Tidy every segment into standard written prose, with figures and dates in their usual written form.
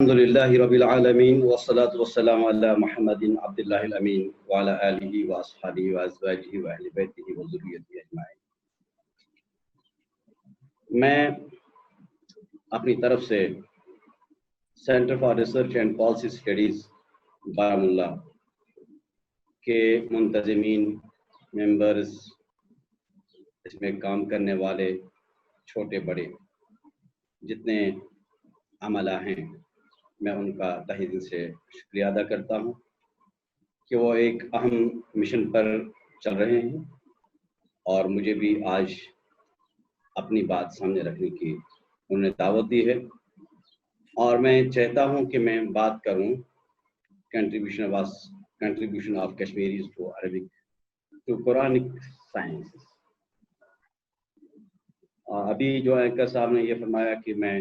الحمدللہ رب العالمین والصلاة والسلام علی محمد عبد اللہ الامین وعلی آلہ واصحابہ وازواجہ واہل بیتہ وذریتہ اجمعین۔ میں اپنی طرف سے centre for research and policy studies Baramulla کے منتظمین، ممبرز، اس میں کام کرنے والے چھوٹے بڑے جتنے عملہ ہیں، میں ان کا تہہ دل سے شکریہ ادا کرتا ہوں کہ وہ ایک اہم مشن پر چل رہے ہیں اور مجھے بھی آج اپنی بات سامنے رکھنے کی انہوں نے دعوت دی ہے، اور میں چاہتا ہوں کہ میں بات کروں contribution of Kashmiris to Arabic to Quranic science. ابھی جو اینکر صاحب نے یہ فرمایا کہ میں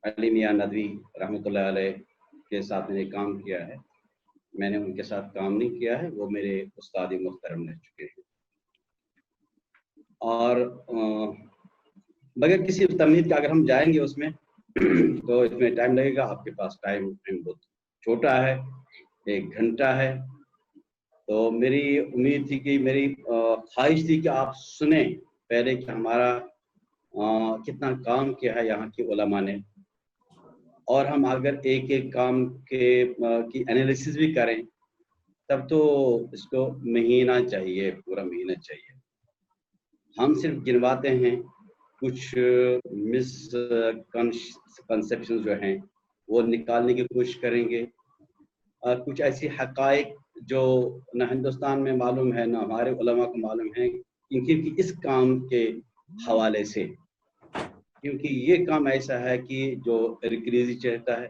علی میاں ندوی رحمۃ اللہ علیہ کے ساتھ میں نے کام کیا ہے، میں نے ان کے ساتھ کام نہیں کیا ہے، وہ میرے استاد محترم رہ چکے ہیں، اور بغیر کسی تمہید کے اگر ہم جائیں گے اس میں تو اس میں ٹائم لگے گا۔ آپ کے پاس ٹائم بہت چھوٹا ہے، 1 گھنٹہ ہے، تو میری امید تھی کہ میری خواہش تھی کہ آپ سنیں پہلے کہ ہمارا کتنا کام کیا ہے یہاں کے علماء نے، اور ہم اگر ایک ایک کام کی انالیسس بھی کریں تب تو اس کو مہینہ چاہیے، پورا مہینہ چاہیے۔ ہم صرف گنواتے ہیں کچھ مس کنسیپشن جو ہیں وہ نکالنے کی کوشش کریں گے، اور کچھ ایسی حقائق جو نہ ہندوستان میں معلوم ہے نہ ہمارے علماء کو معلوم ہے کیونکہ اس کام کے حوالے سے، کیونکہ یہ کام ایسا ہے کہ جو ریکریزی چاہتا ہے،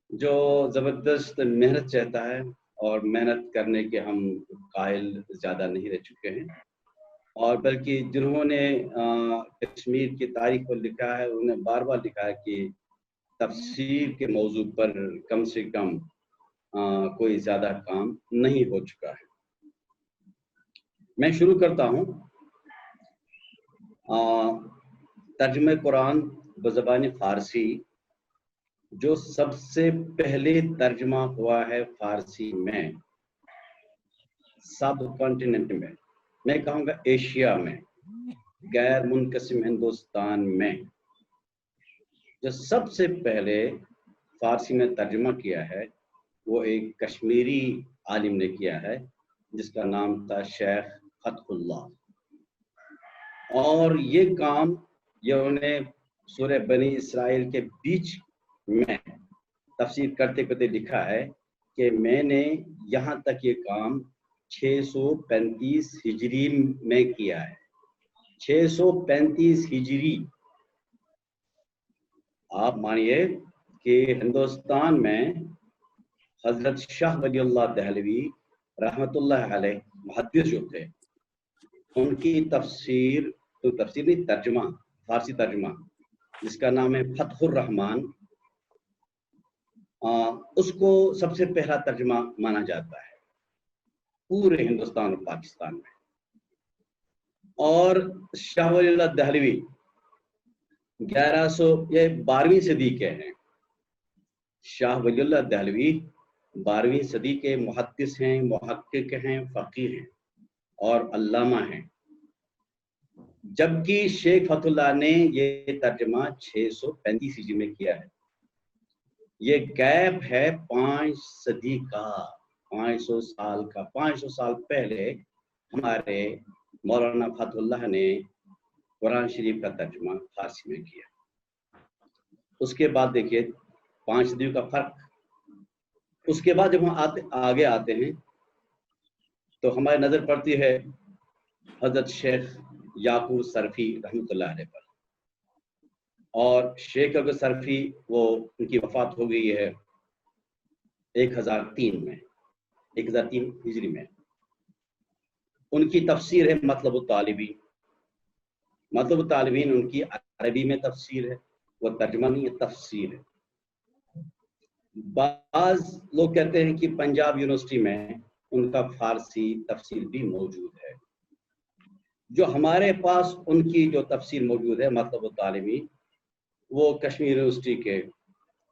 جو زبردست محنت چاہتا ہے، اور محنت کرنے کے ہم قائل زیادہ نہیں رہ چکے ہیں، اور بلکہ جنہوں نے کشمیر کی تاریخ کو لکھا ہے انہوں نے بار بار لکھا ہے کہ تفسیر کے موضوع پر کم سے کم کوئی زیادہ کام نہیں ہو چکا ہے۔ میں شروع کرتا ہوں ترجمہ قرآن بزبان فارسی، جو سب سے پہلے ترجمہ ہوا ہے فارسی میں سب کانٹیننٹ میں کہوں گا ایشیا میں، غیر منقسم ہندوستان میں، جو سب سے پہلے فارسی میں ترجمہ کیا ہے وہ ایک کشمیری عالم نے کیا ہے جس کا نام تھا شیخ فتح اللہ، اور یہ کام یہ انہوں نے سورہ بنی اسرائیل کے بیچ میں تفسیر کرتے کرتے لکھا ہے کہ میں نے یہاں تک یہ کام 635 ہجری میں کیا ہے۔ 635 ہجری، آپ مانیے کہ ہندوستان میں حضرت شاہ ولی اللہ دہلوی رحمۃ اللہ علیہ محدث جو تھے، ان کی تفسیر نہیں، ترجمہ، فارسی ترجمہ جس کا نام ہے فتح الرحمن، اس کو سب سے پہلا ترجمہ مانا جاتا ہے پورے ہندوستان اور پاکستان میں۔ اور شاہ ولی اللہ دہلوی 12ویں صدی کے ہیں، شاہ ولی اللہ دہلوی 12ویں صدی کے محدث ہیں، محقق ہیں، فقیہ ہیں اور علامہ ہیں، جبکہ شیخ فتح اللہ نے یہ ترجمہ 635 ہجری میں کیا ہے۔ یہ گیپ ہے 5 صدی کا، 500 سال کا۔ 500 سال پہلے ہمارے مولانا فتح اللہ نے قرآن شریف کا ترجمہ فارسی میں کیا۔ اس کے بعد دیکھیے 5 صدیوں کا فرق۔ اس کے بعد جب ہم آگے آتے ہیں تو ہماری نظر پڑتی ہے حضرت شیخ یعقوب سرفی رحمۃ اللہ علیہ پر، اور شیخ یعقوب سرفی وہ ان کی وفات ہو گئی ہے 1003 میں، 1003 ہجری میں۔ ان کی تفسیر ہے مطلب الطالبین۔ مطلب الطالبین ان کی عربی میں تفسیر ہے، وہ ترجمہ نہیں ہے، تفسیر ہے۔ بعض لوگ کہتے ہیں کہ پنجاب یونیورسٹی میں ان کا فارسی تفسیر بھی موجود ہے۔ جو ہمارے پاس ان کی جو تفسیر موجود ہے مطلب الطالبین، وہ کشمیر یونیورسٹی کے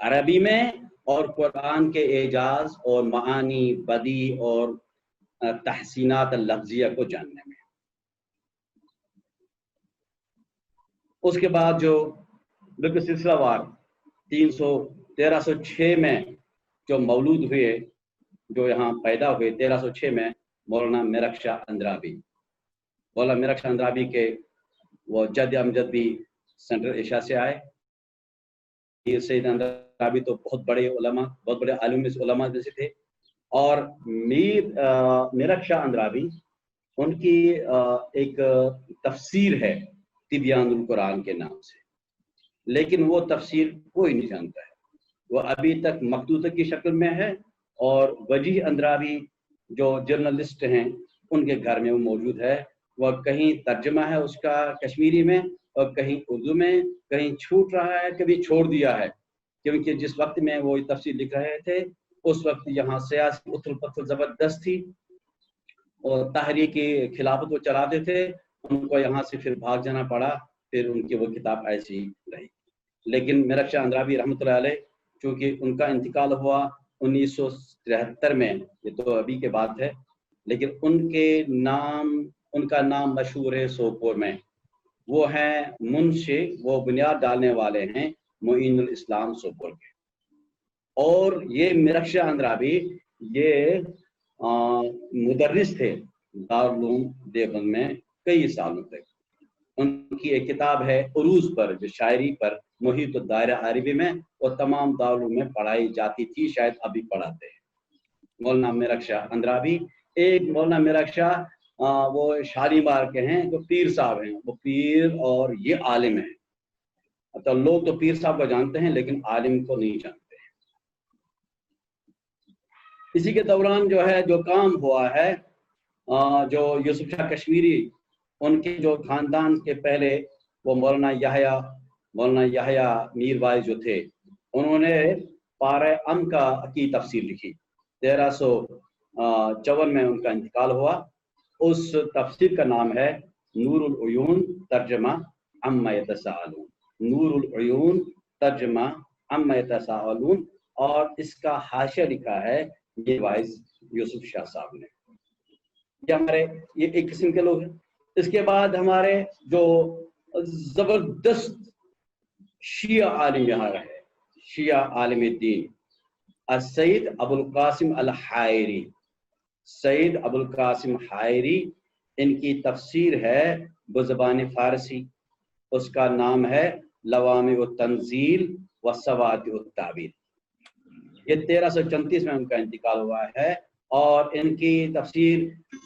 عربی میں اور قرآن کے اعجاز اور معانی بدی اور تحسینات لفظیہ کو جاننے میں۔ اس کے بعد جو بالکل سلسلہ وار 1306 میں جو مولود ہوئے، جو یہاں پیدا ہوئے 1306 میں، مولانا میرک شاہ اندرابی۔ مولانا میرک شاہ اندرابی کے وہ جد امجد بھی سینٹرل ایشیا سے آئے۔ پیر سید اندرابی تو بہت بڑے علماء، بہت بڑے عالم علماء جیسے تھے، اور میرک شاہ اندرابی ان کی ایک تفسیر ہے تبیان القرآن کے نام سے، لیکن وہ تفسیر کوئی نہیں جانتا ہے، وہ ابھی تک مخطوطہ کی شکل میں ہے، اور وجیح اندرابی جو جرنلسٹ ہیں ان کے گھر میں وہ موجود ہے۔ وہ کہیں ترجمہ ہے اس کا کشمیری میں، اور کہیں اردو میں، کہیں چھوٹ رہا ہے، کبھی چھوڑ دیا ہے، کیونکہ جس وقت میں وہ تفسیر لکھ رہے تھے اس وقت یہاں سیاسی اتھل پتھل زبردست تھی، اور تحریک خلافت وہ چلاتے تھے، ان کو یہاں سے پھر بھاگ جانا پڑا، پھر ان کی وہ کتاب ایسی رہی۔ لیکن میرک شاہ اندرابی رحمۃ اللہ علیہ، چونکہ ان کا انتقال ہوا 1973 میں، یہ تو ابھی کے بعد ہے، لیکن ان کا نام مشہور ہے سوپور میں۔ وہ ہیں منشی، وہ بنیاد ڈالنے والے ہیں معین الاسلام سوپور کے۔ اور یہ میرک شاہ اندرابی یہ مدرس تھے دارالعلوم دیوبند میں کئی سالوں تک۔ ان کی ایک کتاب ہے عروض پر، جو شاعری پر محیط الدائرہ عربی میں اور تمام دارالعلوم میں پڑھائی جاتی تھی، شاید ابھی پڑھاتے ہیں، مولانا میرک شاہ اندرابی۔ ایک مولانا میرک شاہ وہ شالیمار کے ہیں، جو پیر صاحب ہیں، وہ پیر اور یہ عالم ہیں، تو لوگ تو پیر صاحب کو جانتے ہیں لیکن عالم کو نہیں جانتے ہیں۔ اسی کے دوران جو ہے جو کام ہوا ہے، جو یوسف شاہ کشمیری، ان کے جو خاندان کے پہلے وہ مولانا یحییٰ میر وائز جو تھے، انہوں نے پارہ ام کی تفسیر لکھی۔ 1354 میں ان کا انتقال ہوا۔ اس تفسیر کا نام ہے نور العیون ترجمہ عما یتساءلون، نور العیون ترجمہ عما یتساءلون، اور اس کا حاشیہ لکھا ہے یہ وائز یوسف شاہ صاحب نے۔ یہ ہمارے یہ ایک قسم کے لوگ ہیں۔ اس کے بعد ہمارے جو زبردست شیعہ عالم یہاں رہے، شیعہ عالم دین، السید ابو القاسم الحائری، سید ابو القاسم حائری، ان کی تفسیر ہے بزبان فارسی، اس کا نام ہے لوامع التنزیل و سواتع التعبیر۔ یہ 1334 میں ان کا انتقال ہوا ہے، اور ان کی تفسیر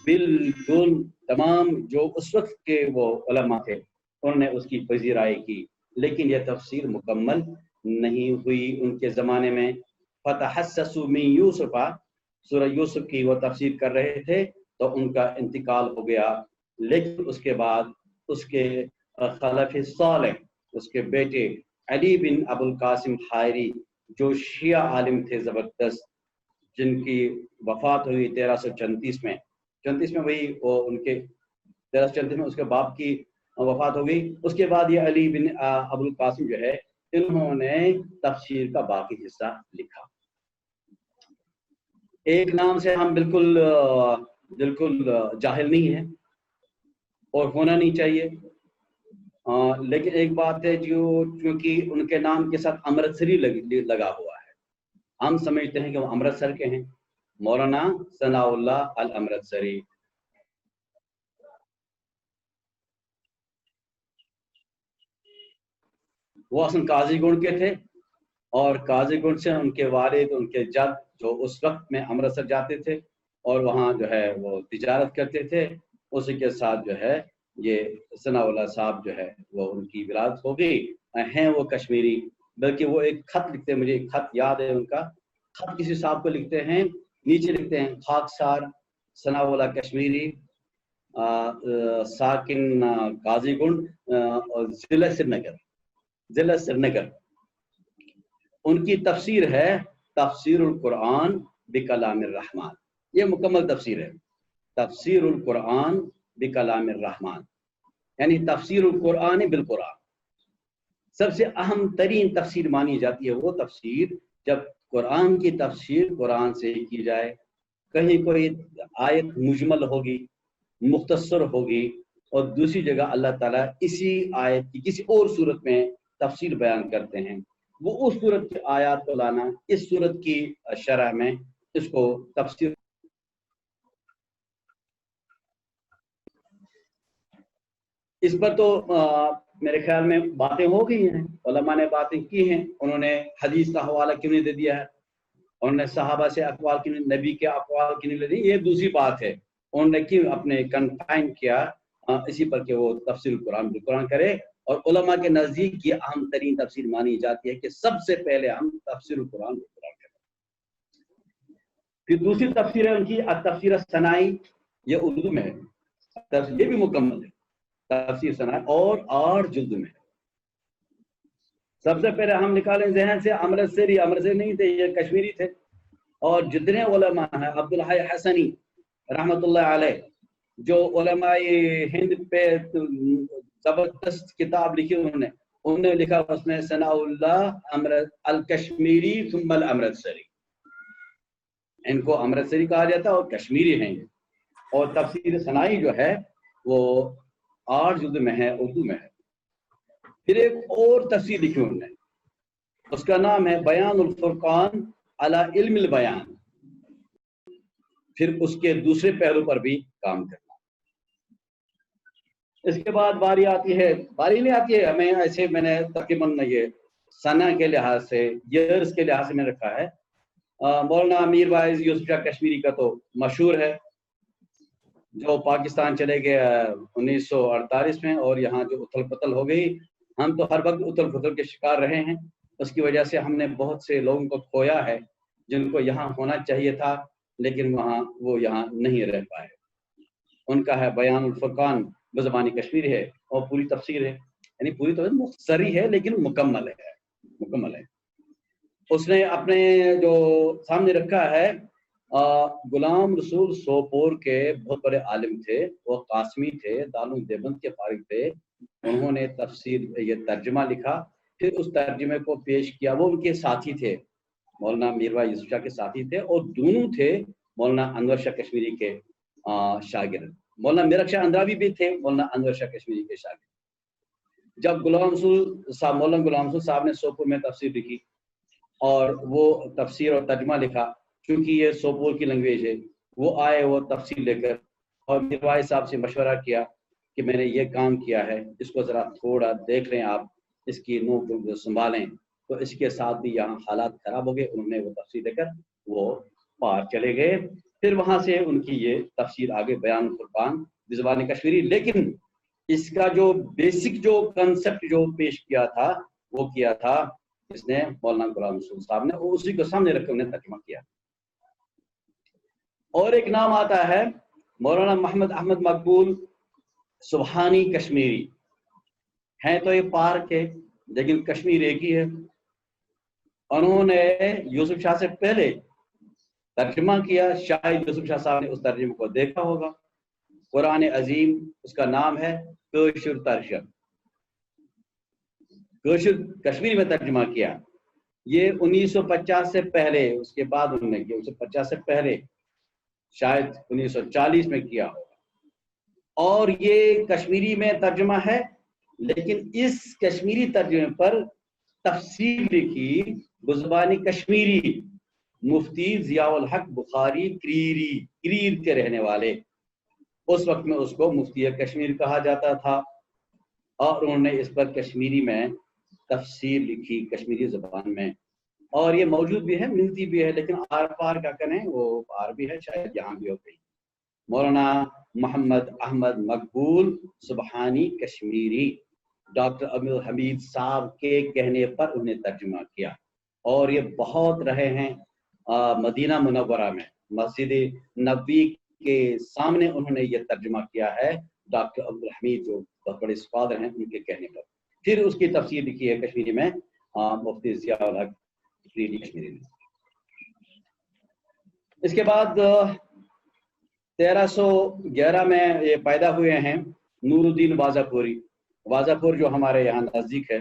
بالکل تمام جو اس وقت کے وہ علماء تھے انہوں نے اس کی پذیرائی کی، لیکن یہ تفسیر مکمل نہیں ہوئی ان کے زمانے میں۔ فتحسسوا من یوسف، سورہ یوسف کی وہ تفسیر کر رہے تھے تو ان کا انتقال ہو گیا، لیکن اس کے بعد اس کے خلف صالح، اس کے بیٹے علی بن ابو القاسم حائری، جو شیعہ عالم تھے زبردست، جن کی وفات ہوئی 1334 میں، 34 میں وہی وہ ان کے 1334 میں اس کے باپ کی وفات ہو گئی۔ اس کے بعد یہ علی بن ابو القاسم جو ہے، انہوں نے تفسیر کا باقی حصہ لکھا۔ ایک نام سے ہم بالکل جاہل نہیں ہیں، اور ہونا نہیں چاہیے، لیکن ایک بات ہے جو کیونکہ ان کے نام کے ساتھ امرتسری لگا ہوا ہے، ہم سمجھتے ہیں کہ وہ امرتسر کے ہیں، مولانا ثناء اللہ الامرتسری۔ وہ اصل قاضی گنڈ کے تھے، اور قاضی گنڈ سے ان کے والد، ان کے جد جو اس وقت میں امرتسر جاتے تھے اور وہاں جو ہے وہ تجارت کرتے تھے، اسی کے ساتھ جو ہے یہ ثناء اللہ صاحب جو ہے وہ ان کی ولادت ہو گئی۔ ہیں وہ کشمیری، بلکہ وہ ایک خط لکھتے ہیں، مجھے ایک خط یاد ہے ان کا، خط کسی صاحب کو لکھتے ہیں، نیچے لکھتے ہیں خاکسار ثناء اللہ کشمیری، ساکن قاضی گنڈ، ضلع سری نگر۔ ان کی تفسیر ہے تفسیر القرآن بکلام الرحمن، یہ مکمل تفسیر ہے، تفسیر القرآن بکلام الرحمن، یعنی تفسیر القرآن بالقرآن۔ سب سے اہم ترین تفسیر مانی جاتی ہے وہ تفسیر جب قرآن کی تفسیر قرآن سے ہی کی جائے. کہیں کوئی آیت مجمل ہوگی، مختصر ہوگی، اور دوسری جگہ اللہ تعالیٰ اسی آیت کی کسی اور صورت میں تفسیر بیان کرتے ہیں، وہ اس صورت کی آیات کو لانا اس صورت کی شرح میں اس کو تفسیر. اس پر تو میرے خیال میں باتیں ہو گئی ہیں، علماء نے باتیں کی ہیں. انہوں نے حدیث کا حوالہ کیوں نہیں دے دیا ہے، انہوں نے صحابہ سے اقوال کیوں نہیں، نبی کے اقوال کیوں نہیں لے دی، یہ دوسری بات ہے. انہوں نے کیوں اپنے کنفائن کیا اسی پر کہ وہ تفسیر قرآن کرے. اور علماء کے نزدیک یہ اہم ترین تفسیر مانی جاتی ہے کہ سب سے پہلے ہم تفسیر قرآن کریں. پھر دوسری تفسیر ہے ان کی تفسیر ثنائی، یہ اردو میں ہے، یہ بھی مکمل ہے. تفسیر ثنائی اور 8 جلد میں. سب سے پہلے ہم نکالیں ذہن سے امرت سری نہیں تھے، یہ کشمیری تھے. اور جتنے علماء ہیں، عبدالحی حسنی رحمۃ اللہ علیہ، جو علماء ہند پہ زبردست کتاب لکھی انہوں نے لکھا اس میں ثناء اللہ الکشمیری ثم الامرتسری. ان کو امرتسری کہا جاتا ہے اور کشمیری ہیں. اور تفسیر ثنائی جو ہے وہ 8 جلد میں ہے، اردو میں ہے. پھر ایک اور تفسیر لکھی انہوں نے، اس کا نام ہے بیان الفرقان علی علم البیان. پھر اس کے دوسرے پہلو پر بھی کام کرنا. اس کے بعد باری نہیں آتی ہے ہمیں ایسے، میں نے تقریباً یہ سنہ کے لحاظ سے، ایئرز کے لحاظ سے میں رکھا ہے. مولانا میر وائز یوسف شاہ کشمیری کا تو مشہور ہے، جو پاکستان چلے گئے 1948 میں، اور یہاں جو اتھل پتل ہو گئی، ہم تو ہر وقت اتھل پتل کے شکار رہے ہیں. اس کی وجہ سے ہم نے بہت سے لوگوں کو کھویا ہے جن کو یہاں ہونا چاہیے تھا لیکن وہ یہاں نہیں رہ پائے. ان کا ہے بیان الفرقان بزبانی کشمیری ہے اور پوری تفسیر ہے، یعنی پوری تو مختصری ہے لیکن مکمل ہے. اس نے اپنے جو سامنے رکھا ہے، غلام رسول سوپور کے بہت بڑے عالم تھے، وہ قاسمی تھے، دارالعلوم دیوبند کے فارغ تھے. انہوں نے تفسیر یہ ترجمہ لکھا، پھر اس ترجمے کو پیش کیا. وہ ان کے ساتھی تھے، مولانا میروا یوسف شاہ کے ساتھی تھے، اور دونوں تھے مولانا انور شاہ کشمیری کے شاگرد. مولانا میرک شاہ اندراوی بھی تھے مولانا انور شاہ کشمیری کے شاگرد. جب مولانا غلام رسول صاحب نے سوپور میں تفسیر لکھی اور وہ تفسیر اور ترجمہ لکھا، چونکہ یہ سوپور کی لینگویج ہے، وہ آئے وہ تفسیر لے کر اور میروائی صاحب سے مشورہ کیا کہ میں نے یہ کام کیا ہے، اس کو ذرا تھوڑا دیکھ لیں آپ، اس کی نوک سنبھالیں. تو اس کے ساتھ بھی یہاں حالات خراب ہو گئے. انہوں نے وہ تفسیر لے کر وہ پار چلے گئے. پھر وہاں سے ان کی یہ تفسیر آگے بیان الفرقان بزبان کشمیری. لیکن اس کا جو بیسک جو کنسپٹ جو پیش کیا تھا وہ کیا تھا اس نے مولانا غلام رسول صاحب نے، اور اسی کو سامنے رکھ کے انہیں ترجمہ کیا. اور ایک نام آتا ہے مولانا محمد احمد مقبول سبحانی کشمیری. ہیں تو یہ پارک ہے لیکن کشمیر ایک ہی ہے. انہوں نے یوسف شاہ سے پہلے ترجمہ کیا، شاید یوسف شاہ صاحب نے اس ترجمے کو دیکھا ہوگا. قرآن عظیم اس کا نام ہے کوشر ترجمہ، کوشر کشمیری میں ترجمہ کیا. یہ 1950 سے پہلے، اس کے بعد انہوں نے کیا 1950 سے پہلے، شاید 1940 میں کیا ہوگا. اور یہ کشمیری میں ترجمہ ہے، لیکن اس کشمیری ترجمے پر تفسیر لکھی بزبانی کشمیری مفتی ضیاء الحق بخاری کریر کے رہنے والے. اس وقت میں اس کو مفتی کشمیر کہا جاتا تھا، اور انہوں نے اس پر کشمیری میں تفسیر لکھی کشمیری زبان میں. اور یہ موجود بھی ہے، ملتی بھی ہے، لیکن آر پار کا کریں وہ پار بھی ہے، شاید یہاں بھی ہو گئی. مولانا محمد احمد مقبول سبحانی کشمیری، ڈاکٹر عبد الحمید صاحب کے کہنے پر انہیں ترجمہ کیا. اور یہ بہت رہے ہیں مدینہ منورہ میں، مسجد نبوی کے سامنے انہوں نے یہ ترجمہ کیا ہے، ڈاکٹر عبد الحمید جو بہت بڑے اسکالر ہیں ان کے کہنے پر. پھر اس کی تفسیر لکھی ہے کشمیری میں مفتی ضیاء الحق کشمیری نے. اس کے بعد 1311 میں یہ پیدا ہوئے ہیں نور الدین واضح پوری. واضح پور جو ہمارے یہاں نزدیک ہے،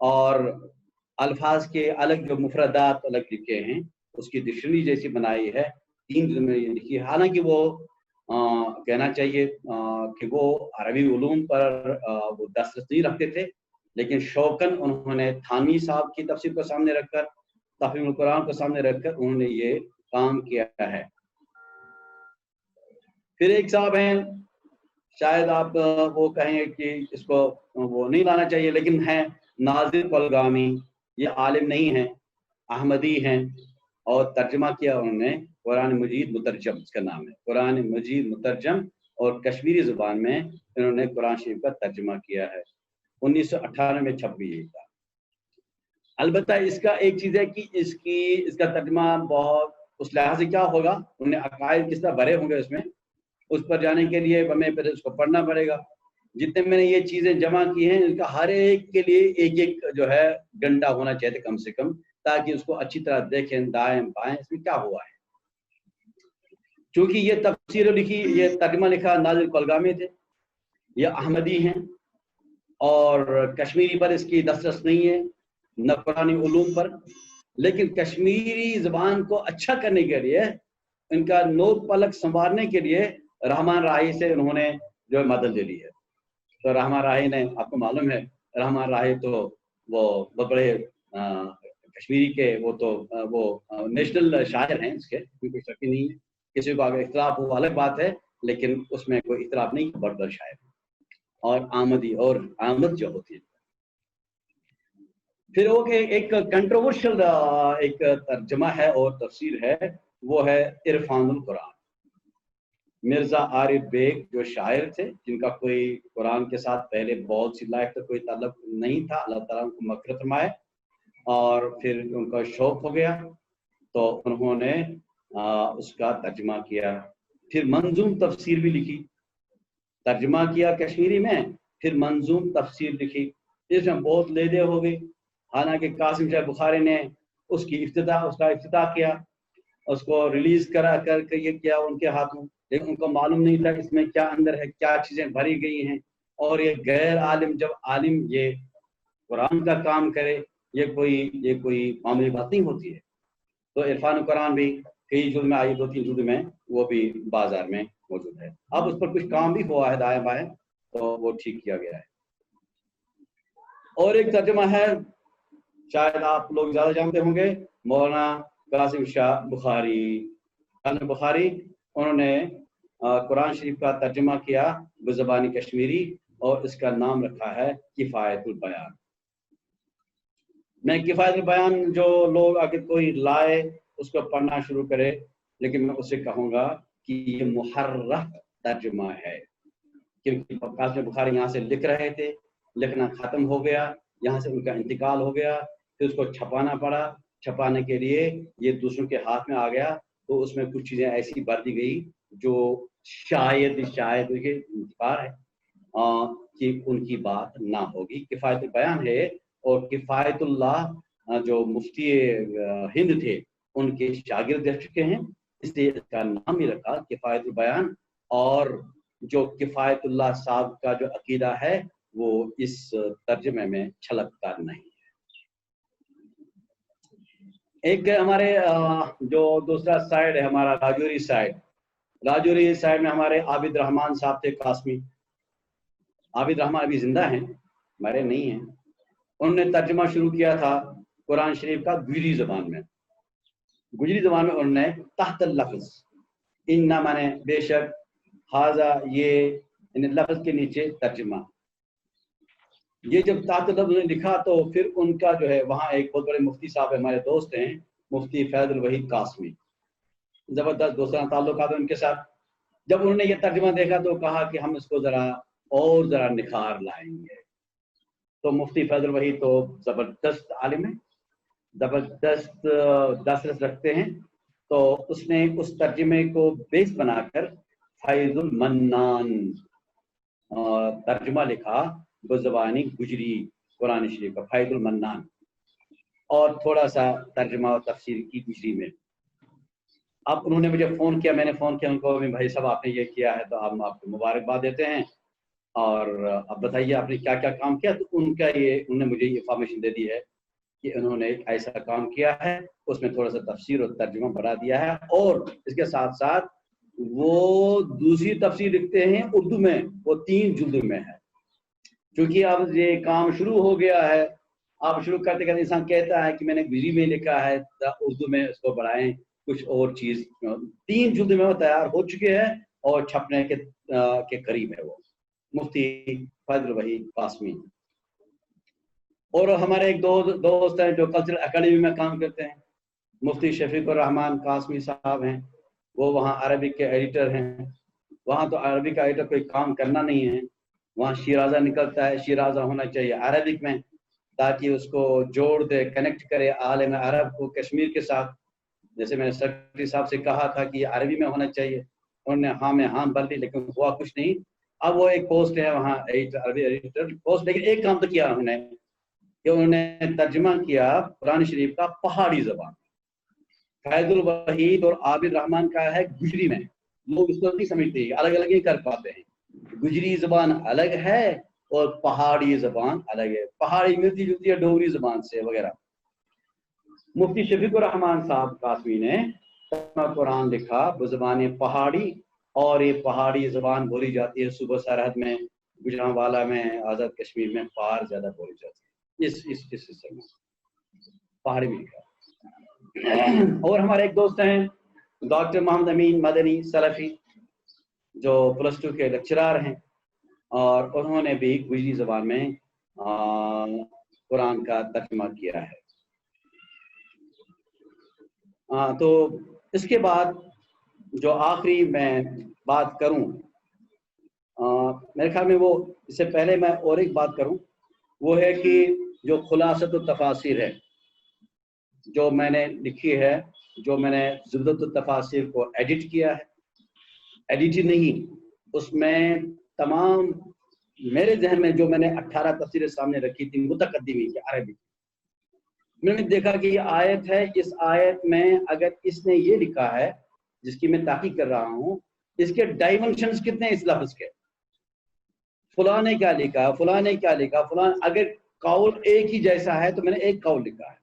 اور الفاظ کے الگ جو مفردات الگ لکھے ہیں، اس کی ڈکشنری جیسی بنائی ہے، 3 جلد میں یہ لکھی ہے۔ حالانکہ وہ کہنا چاہیے کہ وہ عربی علوم پر وہ دسترس نہیں رکھتے تھے، لیکن شوقاً انہوں نے تھانوی صاحب کی تفسیر کو سامنے رکھ کر، تفہیم القرآن کو سامنے رکھ کر انہوں نے یہ کام کیا ہے۔ پھر ایک صاحب ہیں، شاید آپ وہ کہیں کہ اس کو وہ نہیں لانا چاہیے، لیکن ہیں ناظر کولگامی، یہ عالم نہیں ہیں، احمدی ہیں، اور ترجمہ کیا انہوں نے قرآن مجید مترجم، اس کا نام ہے قرآن مجید مترجم، اور کشمیری زبان میں انہوں نے قرآن شریف کا ترجمہ کیا ہے، 1998 میں چھپ بھی یہ تھا۔ البتہ اس کا ایک چیز ہے کہ اس کا ترجمہ بہت اس لحاظ سے کیا ہوگا، انہیں عقائد کس طرح بھرے ہوں گے اس میں، اس پر جانے کے لیے ہمیں پھر اس کو پڑھنا پڑے گا۔ جتنے میں نے یہ چیزیں جمع کی ہیں، ان کا ہر ایک کے لیے ایک ایک جو ہے ڈنڈا ہونا چاہیے کم سے کم، تاکہ اس کو اچھی طرح دیکھیں دائیں بائیں اس میں کیا ہوا ہے۔ چونکہ یہ تفسیر لکھی، یہ ترجمہ لکھا ناظر کولگامی تھے، یہ احمدی ہیں، اور کشمیری پر اس کی دسترس نہیں ہے، نہ قرآنی علوم پر، لیکن کشمیری زبان کو اچھا کرنے کے لیے، ان کا نوک پلک سنوارنے کے لیے رحمان راہی سے انہوں نے جو ہے مدد لے لی ہے۔ تو رحمان راہی نے، آپ کو معلوم ہے رحمان راہی تو وہ بڑے کشمیری کے وہ نیشنل شاعر ہیں، اس کے کوئی شک ہی نہیں ہے، کسی کو اگر اختلاف ہو الگ بات ہے، لیکن اس میں کوئی اختلاف نہیں، بڑا شاعر اور آمدی اور آمد جو ہوتی ہے۔ پھر وہ کہ ایک کنٹروورشل ایک ترجمہ ہے اور تفسیر ہے، وہ ہے عرفان القرآن۔ مرزا عارف بیگ جو شاعر تھے، جن کا کوئی قرآن کے ساتھ پہلے بہت سی لائف تک کوئی تعلق نہیں تھا، اللہ تعالیٰ ان کو مغفرت فرمائے، اور پھر ان کا شوق ہو گیا تو انہوں نے اس کا ترجمہ کیا، پھر منظوم تفسیر بھی لکھی، ترجمہ کیا کشمیری میں، پھر منظوم تفسیر لکھی، اس میں بہت لیدے ہو گئی۔ حالانکہ قاسم شاہ بخاری نے اس کا افتتاح کیا، اس کو ریلیز کرا کر کے یہ کیا ان کے ہاتھوں، لیکن ان کو معلوم نہیں تھا اس میں کیا اندر ہے، کیا چیزیں بھری گئی ہیں، اور یہ غیر عالم جب عالم یہ قرآن کا کام کرے، یہ کوئی معمولی بات نہیں ہوتی ہے۔ تو عرفان القرآن بھی کئی جلد میں آئی، 2-3 جلد میں، وہ بھی بازار میں موجود ہے۔ اب اس پر کچھ کام بھی ہوا ہے دائیں بائیں، تو وہ ٹھیک کیا گیا ہے۔ اور ایک ترجمہ ہے، شاید آپ لوگ زیادہ جانتے ہوں گے، مولانا قاسم شاہ بخاری، انہوں نے قرآن شریف کا ترجمہ کیا بزبانی کشمیری، اور اس کا نام رکھا ہے کفایت البیان۔ میں کفایت البیان جو لوگ اگر کوئی لائے اس کو پڑھنا شروع کرے، لیکن میں اسے کہوں گا کہ یہ محرف ترجمہ ہے، کیونکہ قاسم بخاری یہاں سے لکھ رہے تھے، لکھنا ختم ہو گیا، یہاں سے ان کا انتقال ہو گیا، پھر اس کو چھپانا پڑا، چھپانے کے لیے یہ دوسروں کے ہاتھ میں آ گیا، تو اس میں کچھ چیزیں ایسی بھر دی گئی جو شاید انتقال ہے کہ ان کی بات نہ ہوگی۔ کفایت البیان ہے، اور کفایت اللہ جو مفتی ہند تھے ان کے شاگرد رہ چکے ہیں، اس لیے اس کا نام ہی رکھا کفایت البیان۔ اور جو کفایت اللہ صاحب کا جو عقیدہ ہے وہ اس ترجمے میں چھلکتا نہیں ہے۔ ایک ہمارے جو دوسرا سائڈ ہے ہمارا راجوری سائڈ میں ہمارے عابد رحمان صاحب تھے قاسمی۔ عابد رحمان ابھی زندہ ہیں، مرے نہیں ہیں۔ انہوں نے ترجمہ شروع کیا تھا قرآن شریف کا گجری زبان میں انہوں نے تحت اللفظ، اننا مانے بے شک، ہاذا یہ ان لفظ کے نیچے ترجمہ، یہ جب تحت لفظ نے لکھا تو پھر ان کا جو ہے وہاں ایک بہت بڑے مفتی صاحب ہمارے دوست ہیں، مفتی فیض الوحید قاسمی، زبردست دوستانہ تعلقات ان کے ساتھ۔ جب انہوں نے یہ ترجمہ دیکھا تو کہا کہ ہم اس کو ذرا نکھار لائیں گے۔ تو مفتی فیض الوحید تو زبردست عالم ہے، زبردست دسترس رکھتے ہیں، تو اس نے اس ترجمے کو بیس بنا کر فیض المنان ترجمہ لکھا بزبانی گجری قرآن شریف کا، فیض المنان، اور تھوڑا سا ترجمہ اور تفسیر کی گجری میں۔ اب انہوں نے مجھے فون کیا، میں نے فون کیا ان کو، بھائی صاحب آپ نے یہ کیا ہے تو ہم آپ کو مبارکباد دیتے ہیں، اور اب بتائیے آپ نے کیا کیا کام کیا. تو انہوں نے مجھے یہ انفارمیشن دے دی ہے کہ انہوں نے ایک ایسا کام کیا ہے, اس میں تھوڑا سا تفسیر اور ترجمہ بڑھا دیا ہے, اور اس کے ساتھ ساتھ وہ دوسری تفسیر لکھتے ہیں اردو میں, وہ 3 جلد میں ہے. کیونکہ اب یہ کام شروع ہو گیا ہے, آپ شروع کرتے کرتے انسان کہتا ہے کہ میں نے گجری میں لکھا ہے, اردو میں اس کو بڑھائیں کچھ اور چیز. 3 جلد میں وہ تیار ہو چکے ہیں اور چھپنے کے قریب ہے وہ. مفتی فیض الوحید قاسمی. اور ہمارے ایک دوست ہیں جو کلچرل اکیڈمی میں کام کرتے ہیں, مفتی شفیق الرحمان قاسمی صاحب ہیں, وہ وہاں عربک کے ایڈیٹر ہیں. وہاں تو عربک کا ایڈیٹر کوئی کام کرنا نہیں ہے, وہاں شیرازہ نکلتا ہے, شیرازہ ہونا چاہیے عربک میں تاکہ اس کو جوڑ دے, کنیکٹ کرے عالم عرب کو کشمیر کے ساتھ. جیسے میں نے سیکرٹری صاحب سے کہا تھا کہ یہ عربی میں ہونا چاہیے, انہوں نے ہاں میں ہاں بھر لی, لیکن ہوا کچھ نہیں. اب وہ ایک پوسٹ ہے وہاں عربی ایڈیٹر پوسٹ, لیکن ایک کام تو کیا انہوں نے کہ انہوں نے ترجمہ کیا قرآن شریف کا پہاڑی زبان. فیض الوحید اور عابد الرحمان کا ہے گجری میں, لوگ اس کو نہیں سمجھتے, الگ الگ ہی کر پاتے ہیں. گجری زبان الگ ہے اور پہاڑی زبان الگ ہے. پہاڑی ملتی جلتی ہے ڈوگری زبان سے وغیرہ. مفتی شفیق الرحمان صاحب قاسمی نے قرآن لکھا بزبان پہاڑی, اور یہ پہاڑی زبان بولی جاتی ہے صوبہ سرحد میں, گوجرانوالا میں, آزاد کشمیر میں پہاڑ زیادہ بولی جاتی ہے. اس حصے میں پہاڑی میں لکھا. اور ہمارے ایک دوست ہیں ڈاکٹر محمد امین مدنی سلفی, جو +2 کے لیکچرار ہیں, اور انہوں نے بھی گجری زبان میں قرآن کا ترجمہ کیا ہے. تو اس کے بعد جو آخری میں بات کروں, میرے خیال میں وہ اس سے پہلے میں اور ایک بات کروں, وہ ہے کہ جو خلاصۃ التفاسیر ہے جو میں نے لکھی ہے, جو میں نے زبدۃ التفاسیر کو ایڈٹ کیا ہے, ایڈٹ نہیں, اس میں تمام میرے ذہن میں جو میں نے 18 تفسیریں سامنے رکھی تھی متقدمین کی عربی, میں نے دیکھا کہ یہ آیت ہے, اس آیت میں اگر اس نے یہ لکھا ہے جس کی میں تحقیق کر رہا ہوں, اس کے ڈائمنشنز کتنے اس لفظ کے, فلاں نے کیا لکھا, فلاں نے کیا لکھا, فلاں اگر قول ایک ہی جیسا ہے تو میں نے ایک قول لکھا ہے,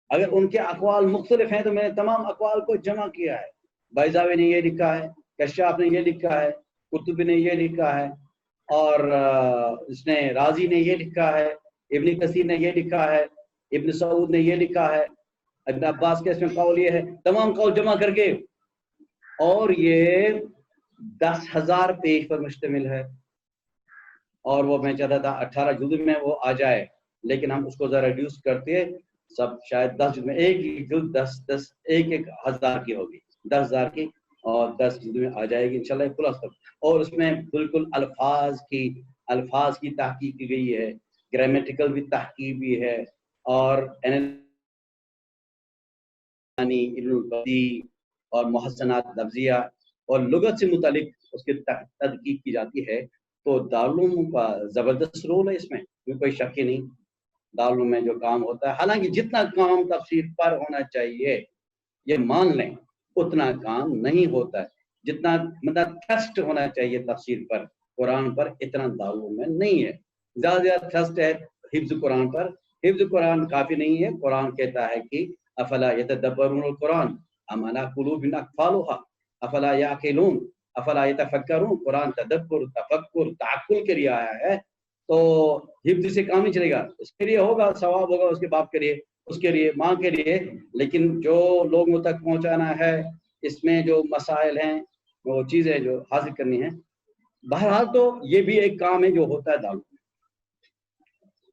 اگر ان کے اقوال مختلف ہیں تو میں نے تمام اقوال کو جمع کیا ہے. بیضاوی نے یہ لکھا ہے, کشاف نے یہ لکھا ہے, قرطبی نے یہ لکھا ہے, اور اس نے رازی نے یہ لکھا ہے, ابن کثیر نے یہ لکھا ہے, ابن سعود نے یہ لکھا ہے, ابن عباس کے اس میں قول یہ ہے, تمام قول جمع کر کے, اور یہ 10,000 پیج پر مشتمل ہے. اور وہ میں چاہتا تھا 18 جلد میں وہ آ جائے, لیکن ہم اس کو ذرا ریڈیوس کرتے سب شاید 10 جلد میں, ایک جلد 10 ایک ہزار کی ہوگی, 10,000 کی, اور 10 جلد میں آ جائے گی انشاءاللہ پلس تک. اور اس میں بالکل الفاظ کی تحقیق کی گئی ہے, گرامیٹیکل بھی تحقیق بھی ہے, اور اور محسنات لفظیہ اور لغت سے متعلق اس کی تحقیق کی جاتی ہے. تو دارالعلوم کا زبردست رول ہے اس میں, کوئی شک ہی نہیں. دارالعلوم میں جو کام ہوتا ہے, حالانکہ جتنا کام تفسیر پر ہونا چاہیے یہ مان لیں اتنا کام نہیں ہوتا ہے, جتنا مطلب ٹرسٹ ہونا چاہیے تفسیر پر قرآن پر, اتنا دارالعلوم میں نہیں ہے. زیادہ زیادہ ٹرسٹ ہے حفظ قرآن پر. حفظ قرآن کافی نہیں ہے. قرآن کہتا ہے کہ افلا یتدبرون القرآن ام علی قلوب اقفالها افلا یعقلون افلا یتفکرون. قرآن تدبر, تفکر, تعقل کے لیے آیا ہے, تو حفظ سے کام نہیں چلے گا. اس کے لیے ہوگا ثواب, ہوگا اس کے باپ کے لیے, اس کے لیے, ماں کے لیے, لیکن جو لوگوں تک پہنچانا ہے, اس میں جو مسائل ہیں, وہ چیزیں جو حاصل کرنی ہیں, بہرحال تو یہ بھی ایک کام ہے جو ہوتا ہے دارالعلوم.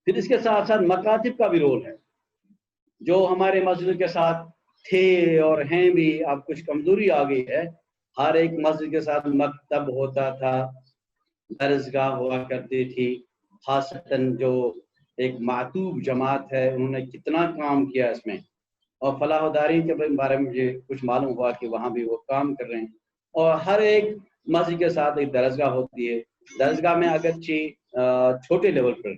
پھر اس کے ساتھ ساتھ مکاتب کا بھی رول ہے, جو ہمارے مسجد کے ساتھ تھے اور ہیں بھی. اب کچھ کمزوری آ گئی ہے. ہر ایک مسجد کے ساتھ مکتب ہوتا تھا, درسگاہ ہوا کرتی تھی. خاصتاً جو ایک معطوب جماعت ہے, انہوں نے کتنا کام کیا اس میں, اور فلاح و داری کے بارے میں مجھے کچھ معلوم ہوا کہ وہاں بھی وہ کام کر رہے ہیں. اور ہر ایک مسجد کے ساتھ ایک درسگاہ ہوتی ہے. درسگاہ میں اگرچہ چھوٹے لیول پر,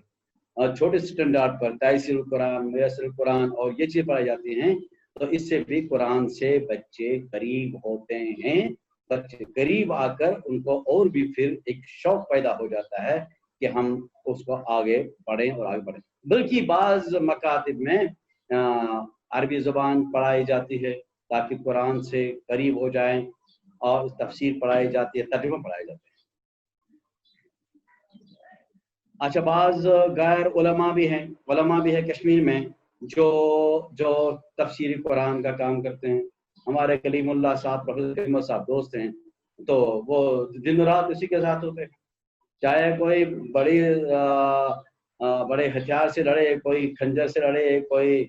چھوٹے سٹینڈارڈ پر تیسیر القرآن, میسر القرآن اور یہ چیزیں پڑھائی جاتی ہیں, تو اس سے بھی قرآن سے بچے قریب ہوتے ہیں بچے قریب آ کر ان کو اور بھی پھر ایک شوق پیدا ہو جاتا ہے کہ ہم اس کو آگے بڑھیں اور آگے بڑھیں. بلکہ بعض مکاتب میں عربی زبان پڑھائی جاتی ہے تاکہ قرآن سے قریب ہو جائیں، اور تفسیر پڑھائی جاتی ہے، ترجمہ پڑھائے جاتے ہیں. اچھا، بعض غیر علماء بھی ہیں کشمیر میں جو تفسیر قرآن کا کام کرتے ہیں. ہمارے کلیم اللہ صاحب، پروفیسر کلیم اللہ صاحب دوست ہیں، تو وہ دن رات اسی کے ساتھ ہوتے ہیں. چاہے کوئی بڑے ہتھیار سے لڑے، کوئی خنجر سے لڑے، کوئی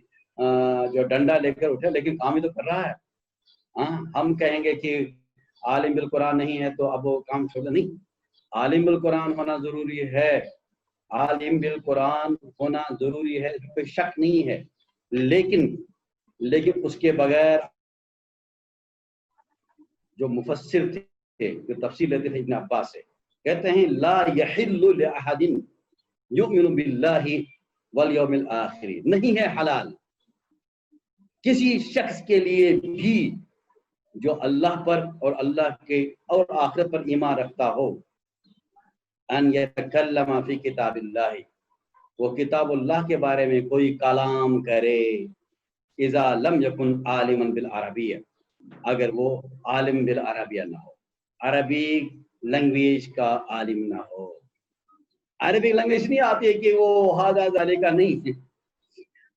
جو ڈنڈا لے کر اٹھے، لیکن کام ہی تو کر رہا ہے. ہم کہیں گے کہ عالم بالقرآن نہیں ہے تو اب وہ کام چھوڑ. نہیں، عالم بالقرآن ہونا ضروری ہے، عالم بالقرآن ہونا ضروری ہے، کوئی شک نہیں ہے. لیکن اس کے بغیر جو مفسر تھے، جو تفسیر لیتے تھے ابن عباس سے، کہتے ہیں لا یحل لأحد یؤمن باللہ والیوم الآخر، نہیں ہے حلال کسی شخص کے لیے بھی جو اللہ پر اور اللہ کے اور آخرت پر ایمان رکھتا ہو، ان یتکلم فی کتاب اللہ، وہ کتاب اللہ کے بارے میں کوئی کلام کرے، اذا لم یکن عالما بالعربیہ، اگر وہ عالم بالعربیہ نہ ہو، عربی لینگویج کا عالم نہ ہو. عربی لینگویج نہیں آتی ہے کہ وہ ہاذا ذالک کا نہیں.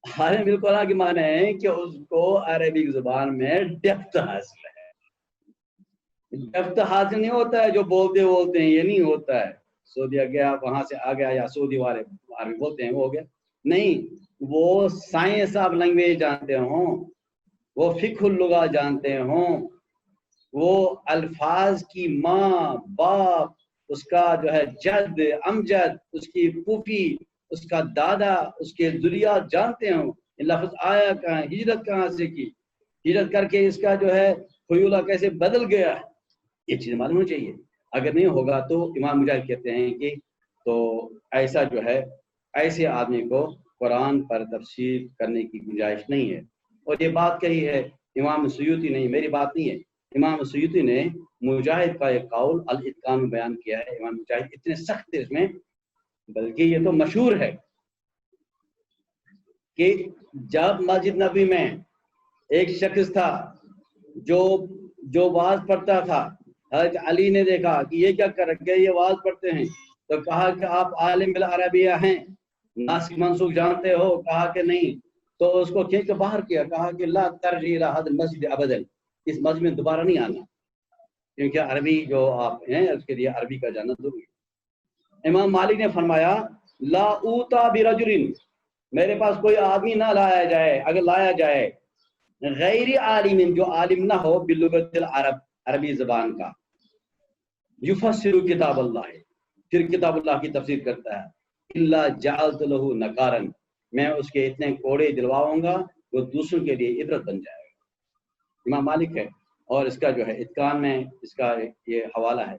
عالم بالقرآن کے معنی ہے کہ اس کو عربی زبان میں ڈیپتھ حاصل ہے. ڈیپتھ حاصل نہیں ہوتا ہے جو بولتے ہیں، یہ نہیں ہوتا ہے سعودیہ گیا وہاں سے آ گیا، یا سعودی والے عربی بولتے ہیں وہ ہو گیا. نہیں، وہ سائنس آف لینگویج جانتے ہوں، وہ فقہ اللغہ جانتے ہوں، وہ الفاظ کی ماں باپ، اس کا جو ہے جد امجد، اس کی پھوپھی، اس کا دادا، اس کے ذریات جانتے ہوں، لفظ آیا کہاں، ہجرت کہاں سے کی، ہجرت کر کے اس کا جو ہے خیولہ کیسے بدل گیا، یہ چیز معلوم ہونی چاہیے. اگر نہیں ہوگا تو امام مجاہد کہتے ہیں کہ تو ایسا جو ہے ایسے آدمی کو قرآن پر تفسیر کرنے کی گنجائش نہیں ہے. اور یہ بات کہی ہے امام سیوطی نے، میری بات نہیں ہے، امام سیوطی نے مجاہد کا ایک قول الاتقان میں بیان کیا ہے. امام مجاہد اتنے سخت تھے اس میں، بلکہ یہ تو مشہور ہے کہ جب مسجد نبی میں ایک شخص تھا جو واز پڑھتا تھا، حضرت علی نے دیکھا کہ یہ کیا کر رکھے، یہ واز پڑھتے ہیں، تو کہا کہ آپ عالم بالعربیہ ہیں، ناسخ منسوخ جانتے ہو؟ کہا کہ نہیں. تو اس کو کھینچ کے باہر کیا، کہا کہ لا ترجع الى هذا المسجد ابدا، اس مسجد میں دوبارہ نہیں آنا، کیونکہ عربی جو آپ ہیں اس کے لیے عربی کا جاننا ضروری ہے. امام مالک نے فرمایا لا اوتا برجل، میرے پاس کوئی آدمی نہ لایا جائے، اگر لایا جائے غیر عالم، جو عالم نہ ہو، باللغت العرب، عربی زبان کا، یفسر کتاب اللہ، پھر کتاب اللہ کی تفسیر کرتا ہے، الا جعلت له نکارا، میں اس کے اتنے کوڑے دلواؤں گا وہ دوسروں کے لیے عبرت بن جائے گا. امام مالک ہے، اور اس کا جو ہے اتقان میں اس کا یہ حوالہ ہے.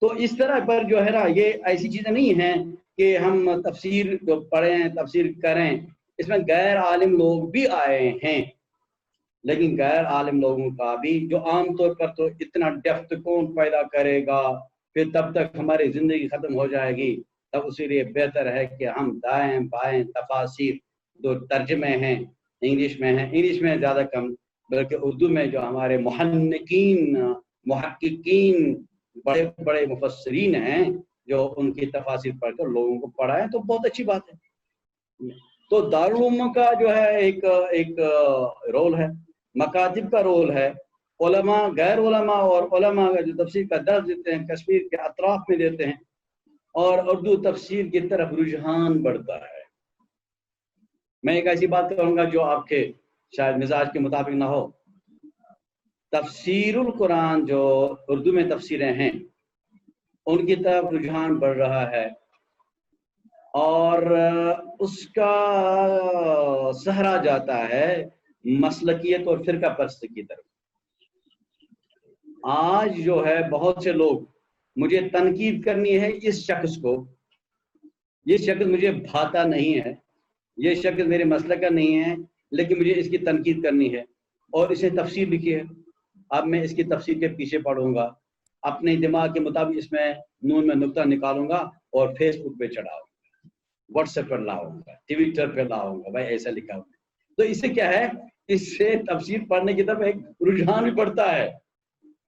تو اس طرح پر جو ہے نا، یہ ایسی چیزیں نہیں ہیں کہ ہم تفسیر جو پڑھیں تفسیر کریں، اس میں غیر عالم لوگ بھی آئے ہیں، لیکن غیر عالم لوگوں کا بھی جو عام طور پر تو اتنا ڈیپتھ کون پیدا کرے گا، پھر تب تک ہماری زندگی ختم ہو جائے گی. تب اسی لیے بہتر ہے کہ ہم دائیں بائیں تفاسیر جو ترجمے ہیں انگلش میں ہیں، انگلش میں زیادہ کم، بلکہ اردو میں جو ہمارے محنکین محققین بڑے بڑے مفسرین ہیں، جو ان کی تفاسیر پڑھ کر لوگوں کو پڑھائیں تو بہت اچھی بات ہے. تو دارالعلوم کا جو ہے ایک رول ہے، مکاتب کا رول ہے، علماء غیر علماء اور علماء جو تفسیر کا درس دیتے ہیں کشمیر کے اطراف میں دیتے ہیں، اور اردو تفسیر کی طرف رجحان بڑھتا ہے. میں ایک ایسی بات کروں گا جو آپ کے شاید مزاج کے مطابق نہ ہو. تفسیر القرآن جو اردو میں تفسیریں ہیں ان کی طرف رجحان بڑھ رہا ہے، اور اس کا سہرا جاتا ہے مسلکیت اور فرقہ پرستی کی طرف. آج جو ہے بہت سے لوگ، مجھے تنقید کرنی ہے اس شخص کو، یہ شخص مجھے بھاتا نہیں ہے، یہ شخص میرے مسلک کا نہیں ہے، لیکن مجھے اس کی تنقید کرنی ہے، اور اسے تفسیر لکھی ہے. اب میں اس کی تفسیر کے پیچھے پڑھوں گا، اپنے دماغ کے مطابق اس میں نون میں نقطہ نکالوں گا اور فیس بک پہ چڑھاؤں گا، واٹس ایپ پر لاؤں گا، ٹویٹر پہ لاؤں گا، بھائی ایسا لکھا ہوا ہے۔ تو اس سے کیا ہے، اس سے تفسیر پڑھنے کی طرف ایک رجحان بھی بڑھتا ہے،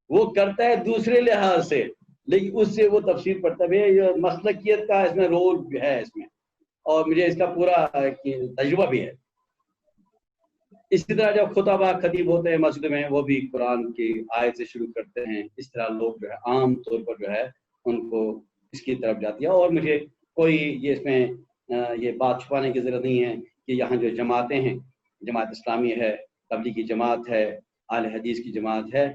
وہ کرتا ہے دوسرے لحاظ سے لیکن اس سے وہ تفسیر پڑھتا ہے۔ یہ مسلکیت کا اس میں رول بھی ہے اس میں، اور مجھے اس کا پورا تجربہ بھی ہے۔ اسی طرح جب خطبہ خطیب ہوتے ہیں مسجد میں، وہ بھی قرآن کی آیت سے شروع کرتے ہیں۔ اس طرح لوگ جو ہے عام طور پر جو ہے ان کو اس کی طرف جاتی ہے۔ اور مجھے کوئی یہ اس میں یہ بات چھپانے کی ضرورت نہیں ہے کہ یہاں جو جماعتیں ہیں، جماعت اسلامی ہے، تبلیغی جماعت ہے، اہل حدیث کی جماعت ہے،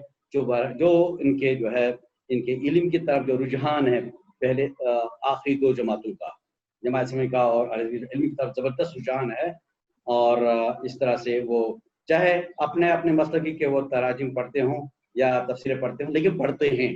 جو ان کے جو ہے ان کے علم کی طرف جو رجحان ہے، پہلے آخری دو جماعتوں کا، جماعت اسلامی کا اور علم کی طرف زبردست رجحان ہے۔ اور اس طرح سے وہ چاہے اپنے مسلکی کے وہ تراجم پڑھتے ہوں یا تفسیریں پڑھتے ہوں، لیکن پڑھتے ہیں